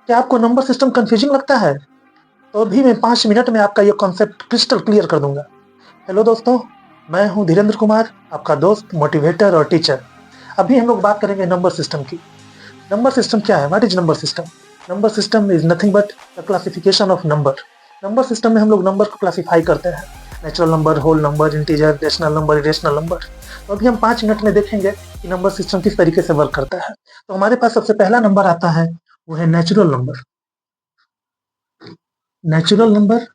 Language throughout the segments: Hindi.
क्या आपको नंबर सिस्टम कंफ्यूजिंग लगता है? तो अभी मैं 5 मिनट में आपका ये कॉन्सेप्ट क्रिस्टल क्लियर कर दूंगा। हेलो दोस्तों, मैं हूं धीरेन्द्र कुमार, आपका दोस्त, मोटिवेटर और टीचर। अभी हम लोग बात करेंगे नंबर सिस्टम की। नंबर सिस्टम क्या है? What is number system? Number system is nothing but the classification of number. Number system में हम लोग नंबर को क्लासिफाई करते हैं। Natural number, whole number, integer, rational number, irrational number. तो अभी हम 5 मिनट में देखेंगे कि नंबर सिस्टम किस तरीके से वर्क करता है। तो हमारे पास सबसे पहला नंबर आता है, वो है नेचुरल नंबर। नेचुरल नंबर,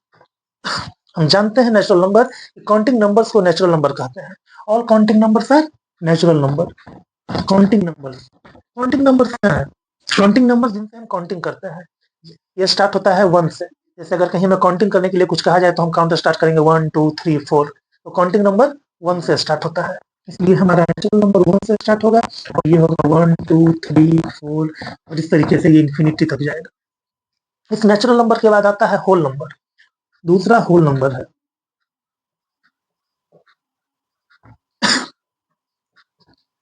हम जानते हैं नेचुरल नंबर, काउंटिंग नंबर्स को नेचुरल नंबर कहते हैं। All counting numbers are natural number. Counting numbers, counting numbers क्या है? काउंटिंग नंबर जिनसे हम काउंटिंग करते हैं। ये स्टार्ट होता है 1 से। जैसे अगर कहीं में काउंटिंग करने के लिए कुछ कहा जाए तो हम काउंट स्टार्ट करेंगे 1 2 3 4। तो काउंटिंग नंबर 1 से स्टार्ट होता है, इसलिए हमारा नेचुरल नंबर 1 से स्टार्ट होगा और ये होगा 1 2 3 4 और इस तरीके से ये इन्फिनिटी तक जाएगा। इस नेचुरल नंबर के बाद आता है होल नंबर। दूसरा होल नंबर है,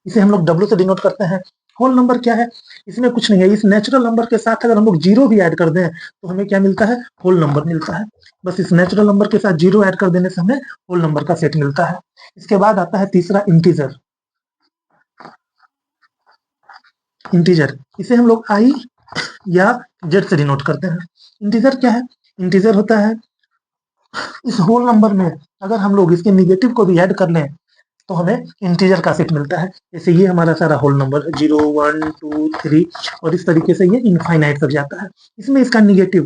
इसे हम लोग डब्ल्यू से डिनोट करते हैं। होल नंबर क्या है? इसमें कुछ नहीं है। इस नेचुरल नंबर के साथ अगर हम लोग जीरो भी ऐड कर दें तो हमें क्या मिलता है? होल नंबर मिलता है। बस इस नेचुरल नंबर के साथ जीरो ऐड कर देने से हमें होल नंबर का सेट मिलता है। इसके बाद आता है तीसरा इंटीजर। इंटीजर, इसे हम लोग आई या जेड से डिनोट करते हैं। इंटीजर क्या है? इंटीजर होता है, इस होल नंबर में अगर हम लोग इसके निगेटिव को भी ऐड कर लें तो हमें इंटीजर का सेट मिलता है। जैसे ये हमारा सारा होल नंबर है, 0 1 2 3 और इस तरीके से ये इनफाइनाइट तक जाता है। इसमें इसका निगेटिव,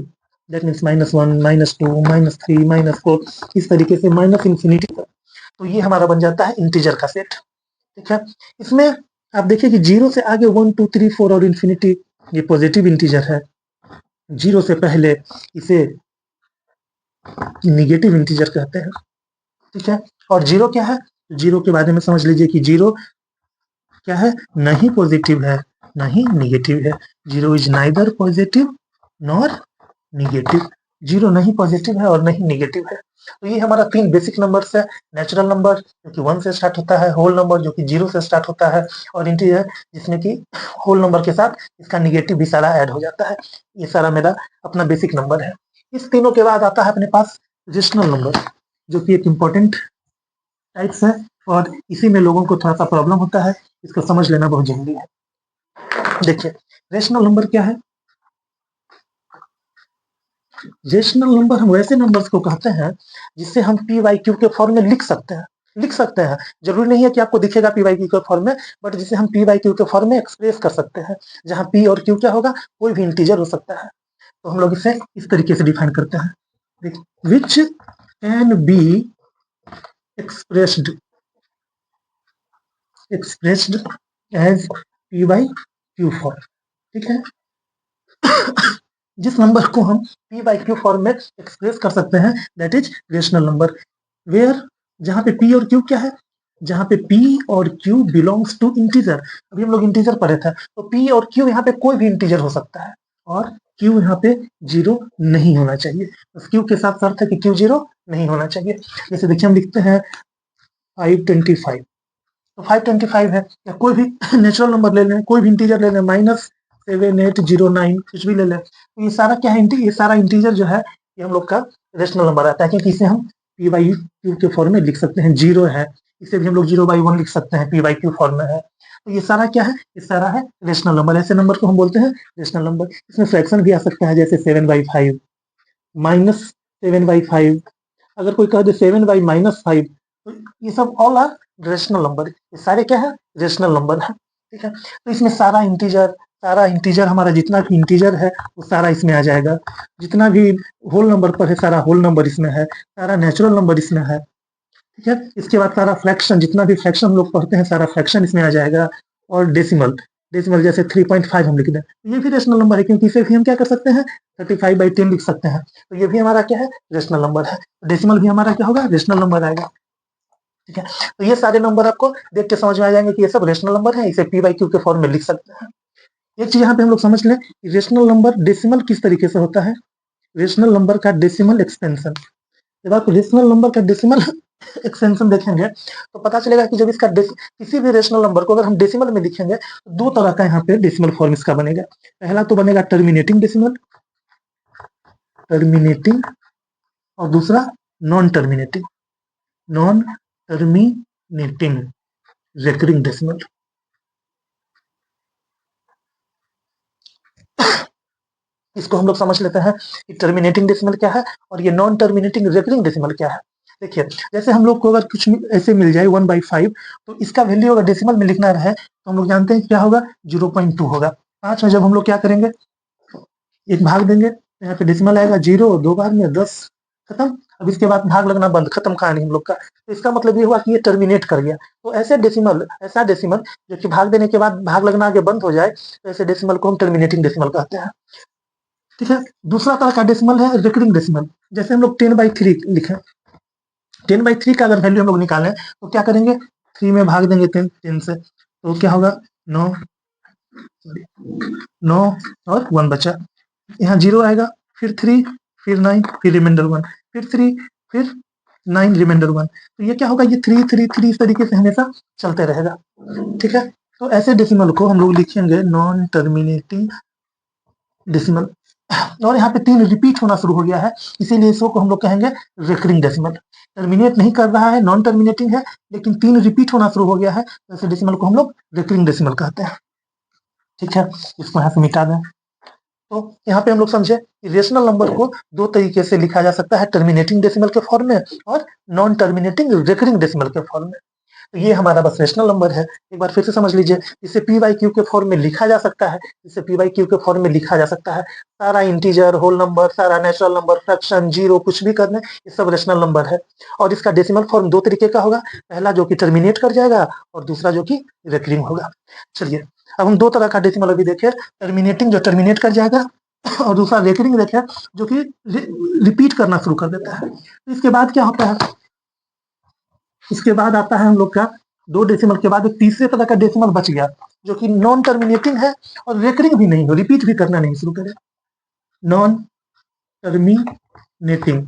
दैट मीन्स -1 -2 -3 -4, इस तरीके से माइनस इंफिनिटी तक। तो ये हमारा बन जाता है इंटीजर का सेट। ठीक है, इसमें आप देखिए कि 0 से आगे 1 2 3 4 और इन्फिनिटी, ये पॉजिटिव इंटीजर है। 0 से पहले इसे निगेटिव इंटीजर कहते हैं। ठीक है, और 0 क्या है? 0 के बारे में समझ लीजिए कि 0 क्या है? नहीं पॉजिटिव है, नहीं निगेटिव है। 0 is neither positive nor negative. 0 नहीं पॉजिटिव है और नहीं निगेटिव है। तो ये हमारा 3 बेसिक नंबर्स है। नेचुरल नंबर जो कि 1 से स्टार्ट होता है, होल नंबर जो कि 0 से स्टार्ट होता है और इंटीजर जिसमें कि होल नंबर के साथ इसका निगेटिव भी सारा ऐड हो जाता है। ये सारा मेरा अपना बेसिक नंबर है। इस तीनों के बाद आता है अपने पास रेशनल नंबर, जो कि एक इम्पोर्टेंट टाइप्स है और इसी में लोगों को थोड़ा सा प्रॉब्लम होता है। इसको समझ लेना बहुत जरूरी है। देखिए, रेशनल नंबर क्या है? रेशनल नंबर हम वैसे नंबर्स को कहते हैं जिससे हम पी वाई क्यू के फॉर्म में लिख सकते हैं। जरूरी नहीं है कि आपको दिखेगा पी वाई क्यू के फॉर्म में, बट जिसे हम पी वाई क्यू के फॉर्म में एक्सप्रेस कर सकते हैं, जहां पी और क्यू क्या होगा? कोई भी इंटीजर हो सकता है। तो हम लोग इसे इस तरीके से डिफाइन करते हैं, which can be expressed expressed as p by q form. ठीक है, जिस नंबर को हम पी बाई क्यू फॉर्म में एक्सप्रेस कर सकते हैं, that is rational number. Where, जहां पे पी और क्यू क्या है? जहां पे पी और क्यू बिलोंग्स टू इंटीजर। अभी हम लोग इंटीजर पढ़े थे, तो पी और क्यू यहाँ पे कोई भी इंटीजर हो सकता है और क्यू यहाँ पे 0 नहीं होना चाहिए। तो क्यू के साथ शर्त है कि क्यू 0 नहीं होना चाहिए। जैसे देखिए, हम लिखते हैं 525, तो 525 है, या कोई भी नेचुरल नंबर ले लें, कोई भी इंटीजर ले लें, -7809 कुछ भी ले लें। तो ये सारा क्या है? ये सारा इंटीजर जो है ये हम लोग का रेशनल नंबर आता है, क्योंकि इसे हम पी बाई क्यू के फॉर्म में लिख सकते हैं। 0 है, इसे भी हम लोग 0/1 लिख सकते हैं, पी बाई क्यू फॉर्म में है। तो ये सारा क्या है? ये सारा है रेशनल नंबर। ऐसे नंबर को हम बोलते हैं रेशनल नंबर। इसमें फ्रैक्शन भी आ सकता है, जैसे 7/5, -7/5। अगर कोई कह दे 7/-5, तो ये सब ऑल आर रेशनल नंबर। ये सारे क्या है? रेशनल नंबर है। ठीक है, तो इसमें सारा इंटीजर हमारा जितना भी इंटीजर है वो सारा इसमें आ जाएगा। जितना भी होल नंबर पर है सारा होल नंबर इसमें है, सारा नेचुरल नंबर इसमें है। ठीक है, इसके बाद सारा फ्रैक्शन, जितना भी फ्रैक्शन हम लोग पढ़ते हैं सारा फ्रैक्शन इसमें आ जाएगा। और डेसिमल, डेसिमल जैसे 3.5 हम लिख दें, तो ये भी रेशनल नंबर है, क्योंकि इसे भी हम क्या कर सकते हैं? 35/10 लिख सकते हैं। तो ये भी हमारा क्या है? रेशनल नंबर है। डेसिमल भी हमारा क्या होगा? रेशनल नंबर आएगा। ठीक है, तो ये सारे नंबर आपको देख के समझ में आ जाएंगे कि ये सब रेशनल नंबर है। इसे पी बाई क्यू के फॉर्म में लिख सकते हैं। एक चीज यहाँ पे हम लोग समझ लें, रेशनल नंबर डेसिमल किस तरीके से होता है। रेशनल नंबर का डेसिमल एक्सपेंशन, जब आप रेशनल नंबर का डेसिमल एक्सटेंशन देखेंगे तो पता चलेगा कि जब इसका किसी भी रेशनल नंबर को अगर हम डेसिमल में लिखेंगे तो दो तरह का यहाँ पे डेसिमल फॉर्म इसका बनेगा। पहला तो बनेगा टर्मिनेटिंग डेसिमल, टर्मिनेटिंग, और दूसरा non terminating, non terminating recurring decimal. इसको हम लोग समझ लेते हैं कि टर्मिनेटिंग डेसिमल क्या है और ये नॉन टर्मिनेटिंग रेकरिंग डेसिमल क्या है। देखिए, जैसे हम लोग को अगर कुछ ऐसे मिल जाए 1/5, तो इसका वैल्यू अगर डेसिमल में लिखना है तो हम लोग जानते हैं क्या होगा, 0.2 होगा। 5 में जब हम लोग क्या करेंगे, एक भाग देंगे, यहाँ पे डेसिमल आएगा 0, 2 बार में 10, खत्म। अब इसके बाद भाग लगना बंद, खत्म कहानी हम लोग का। तो इसका मतलब ये हुआ कि ये टर्मिनेट कर गया। तो ऐसे डेसिमल, ऐसा डेसिमल जो कि भाग देने के बाद भाग लगना आगे बंद हो जाए, तो ऐसे डेसिमल को हम टर्मिनेटिंग डेसिमल कहते हैं। ठीक है। दूसरा तरह का डेसिमल है रिकरिंग डेसिमल। जैसे हम लोग 10/3 लिखें, 10/3 का अगर वैल्यू हम लोग निकालें तो क्या करेंगे, 3 में भाग देंगे 10 से, तो क्या होगा, 9, 9 और 1 बचा, यहाँ 0 आएगा, फिर 3, फिर 9, फिर रिमाइंडर 1, फिर 3, फिर 9, रिमाइंडर 1। तो ये क्या होगा, ये 3 3 3 इस तरीके से हमेशा चलते रहेगा। ठीक है। तो ऐसे डेसिमल को हम लोग लिखेंगे नॉन टर्मिनेटिंग डेसिमल। और यहाँ पे 3 रिपीट होना शुरू हो गया है, इसीलिए इसको हम लोग कहेंगे रिकरिंग डेसिमल। टर्मिनेट नहीं कर रहा है, नॉन टर्मिनेटिंग है, लेकिन 3 रिपीट होना शुरू हो गया है, तो ऐसे डेसिमल को हम लोग रिकरिंग डेसिमल कहते हैं। ठीक है, इसको यहाँ से मिटा दें। तो यहाँ पे हम लोग समझे कि रेशनल नंबर को दो तरीके से लिखा जा सकता है, टर्मिनेटिंग डेसिमल के फॉर्म में और नॉन टर्मिनेटिंग रिकरिंग डेसिमल के फॉर्म में। तो ये हमारा बस रेशनल नंबर है। एक बार फिर से समझ लीजिए, इसे पी बाई क्यू के फॉर्म में लिखा जा सकता है, इसे पी बाई क्यू के फॉर्म में लिखा जा सकता है। सारा इंटीजर, होल नंबर, सारा नेचुरल नंबर, फ्रैक्शन, जीरो, कुछ भी करने, ये सब रेशनल नंबर है। और इसका डेसिमल फॉर्म दो तरीके का होगा, पहला जो कि टर्मिनेट कर जाएगा और दूसरा जो कि रिकरिंग होगा। चलिए, अब हम दो तरह का डेसिमल अभी देखें, टर्मिनेटिंग जो टर्मिनेट कर जाएगा और दूसरा रेकरिंग देखें जो कि रिपीट करना शुरू कर देता है। तो इसके बाद क्या होता है, इसके बाद आता है हम लोग का दो डेसिमल के बाद एक तीसरे तरह का डेसिमल बच गया, जो कि नॉन टर्मिनेटिंग है और रेकरिंग भी नहीं हो, रिपीट भी करना नहीं शुरू करे। नॉन टर्मिनेटिंग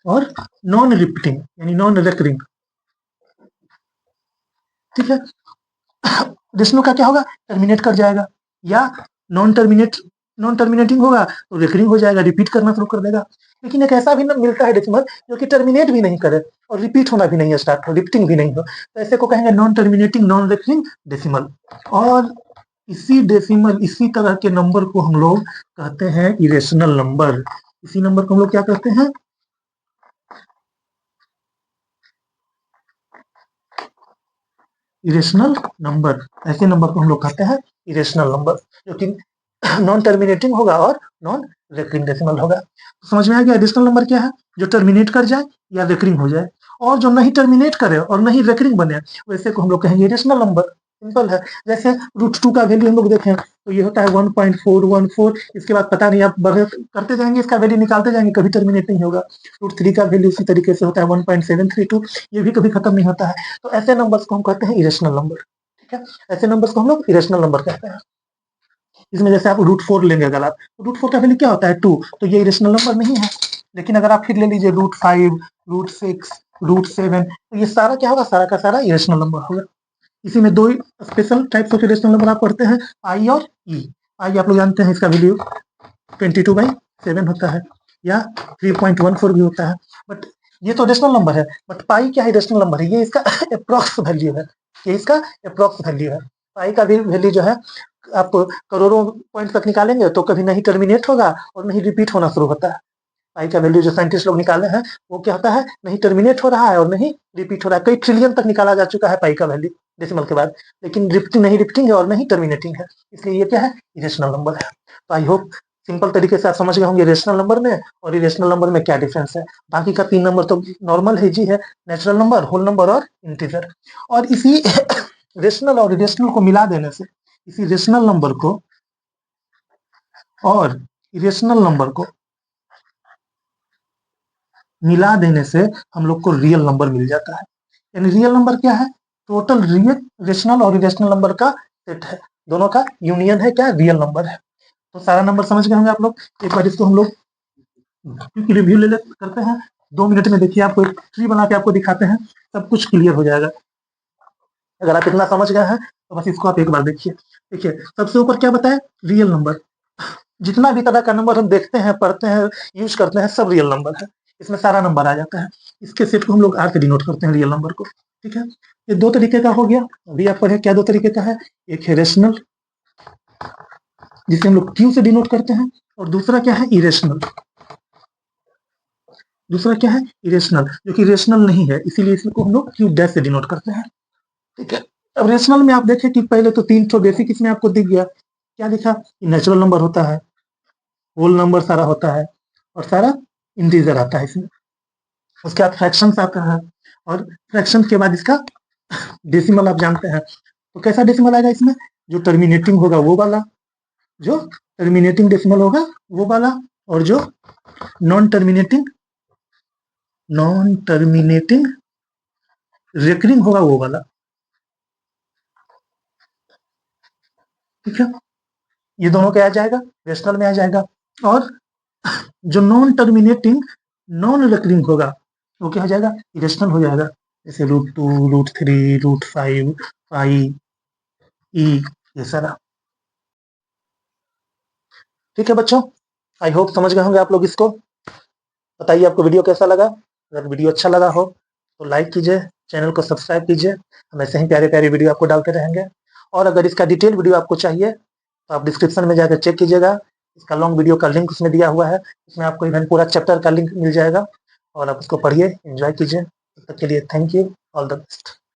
और नॉन रिपीटिंग यानी नॉन रेकरिंग। ठीक है। डेसिमल का क्या होगा, टर्मिनेट कर जाएगा, या नॉन टर्मिनेटिंग होगा तो रेकरिंग हो जाएगा, रिपीट करना शुरू कर देगा। लेकिन एक ऐसा भी मिलता है डेसिमल जो कि टर्मिनेट भी नहीं करे और रिपीट होना भी नहीं है, स्टार्ट हो, रिपीटिंग भी नहीं हो, तो ऐसे को कहेंगे non terminating non recurring decimal. और इसी तरह के नंबर को हम लोग कहते हैं इरेशनल नंबर। इसी नंबर को हम लोग क्या कहते हैं, इरेशनल नंबर। ऐसे नंबर को हम लोग कहते हैं इरेशनल नंबर, जो कि नॉन टर्मिनेटिंग होगा और नॉन रेकरिंग डेसिमल होगा। तो समझ में आ गया इरेशनल नंबर क्या है, जो टर्मिनेट कर जाए या रेकरिंग हो जाए, और जो नहीं टर्मिनेट करे और नहीं रेकरिंग बने, वैसे को हम लोग कहेंगे इरेशनल नंबर। सिंपल है। जैसे √2 का वैल्यू हम लोग देखें तो ये होता है 1.414। इसके बाद पता नहीं, आप बढ़े करते जाएंगे, इसका वैल्यू निकालते जाएंगे, कभी टर्मिनेट नहीं होगा। √3 का वैल्यू उसी तरीके से होता है 1.732, ये भी कभी खत्म नहीं होता है। तो ऐसे नंबर्स को हम कहते हैं इरेशनल नंबर। ठीक है, ऐसे नंबर्स को हम लोग इरेशनल नंबर कहते हैं। इसमें जैसे आप √4 लेंगे, अगर आप √4 का वैल्यू क्या होता है 2, तो ये इरेशनल नंबर नहीं है। लेकिन अगर आप फिर ले लीजिए √5, √6, √7, तो ये सारा क्या होगा, सारा का सारा इरेशनल नंबर होगा। इसी में दो special types of irrational number आप पढ़ते हैं, आई और ई। आई आप लोग जानते हैं, इसका वैल्यू 22/7 होता है, या 3.14 भी होता है। बट ये तो रेशनल नंबर है, बट पाई क्या है, रेशनल नंबर है, ये इसका अप्रोक्स वैल्यू है, ये इसका अप्रोक्स वैल्यू है। पाई का भी वैल्यू जो है, आप करोड़ों पॉइंट तक निकालेंगे तो कभी नहीं टर्मिनेट होगा और नहीं रिपीट होना शुरू होता है। पाई का वैल्यू जो साइंटिस्ट लोग निकाले हैं, वो क्या होता है, नहीं टर्मिनेट हो रहा है और नहीं रिपीट हो रहा है। कई ट्रिलियन तक निकाला जा चुका है पाई का वैल्यू डेसिमल के बाद, लेकिन रिपीटिंग है और नहीं टर्मिनेटिंग है, इसलिए ये क्या है, इरेशनल नंबर है। तो आई होप सिंपल तरीके से आप समझ गए होंगे रेशनल नंबर में और इरेशनल नंबर में क्या डिफरेंस है। बाकी का 3 नंबर तो नॉर्मल है जी है, नेचुरल नंबर, होल नंबर और इंटीजर। और इसी रेशनल और इरेशनल को मिला देने से, इसी रेशनल नंबर को और इरेशनल नंबर को मिला देने से हम लोग को रियल नंबर मिल जाता है। यानी रियल नंबर क्या है, टोटल रियल रेशनल और इरेशनल नंबर का सेट है, दोनों का यूनियन है, क्या रियल नंबर है। तो सारा नंबर समझ गए होंगे आप लोग। एक बार इसको हम लोग रिव्यू करते हैं। 2 मिनट में देखिए आपको एक ट्री बना के आपको दिखाते हैं, सब कुछ क्लियर हो जाएगा। अगर आप इतना समझ गए हैं तो बस इसको आप एक बार देखिए। देखिए सबसे ऊपर क्या बताया, रियल नंबर। जितना भी तरह का नंबर हम देखते हैं, पढ़ते हैं, यूज करते हैं, सब रियल नंबर है। इसमें सारा नंबर आ जाता है। इसके सेट को हम लोग आर से डिनोट करते हैं, रियल नंबर को। ठीक है, ये 2 तरीके का हो गया। अभी आप पढ़े क्या 2 तरीके का है, एक है रेशनल जिसे हम लोग क्यू से डिनोट करते हैं, और दूसरा क्या है, इरेशनल। दूसरा क्या है, इरेशनल, जो कि रेशनल नहीं है, इसीलिए इसको हम लोग क्यू डैश से डिनोट करते हैं। ठीक है, अब रेशनल में आप देखें कि पहले तो 3 ठो बेसिक इसमें आपको दिख गया। क्या दिखा, नेचुरल नंबर होता है, होल नंबर सारा होता है, और सारा इंटीजर आता है इसमें। उसके बाद फ्रैक्शंस आता है, और फ्रैक्शन के बाद इसका डेसिमल आप जानते हैं। तो कैसा डेसिमल आएगा इसमें, जो टर्मिनेटिंग होगा वो वाला, जो टर्मिनेटिंग डेसिमल होगा वो वाला, और जो नॉन टर्मिनेटिंग रेकरिंग होगा वो वाला। ठीक है, ये दोनों क्या आ जाएगा, रेशनल में आ जाएगा। और जो नॉन टर्मिनेटिंग नॉन रेकरिंग होगा वो क्या हो जाएगा, इरेशनल हो जाएगा। जैसे √2, √3, √5, पाई, ई, ये सारा। ठीक है बच्चों, आई होप समझ गए होंगे आप लोग इसको। बताइए आपको वीडियो कैसा लगा। अगर वीडियो अच्छा लगा हो तो लाइक कीजिए, चैनल को सब्सक्राइब कीजिए। हम ऐसे ही प्यारे प्यारे वीडियो आपको डालते रहेंगे। और अगर इसका डिटेल वीडियो आपको चाहिए तो आप डिस्क्रिप्शन में जाकर चेक कीजिएगा, इसका लॉन्ग वीडियो का लिंक उसमें दिया हुआ है। उसमें आपको इवन पूरा चैप्टर का लिंक मिल जाएगा, और आप उसको पढ़िए, एंजॉय कीजिए। तब तक के लिए thank you, all the best.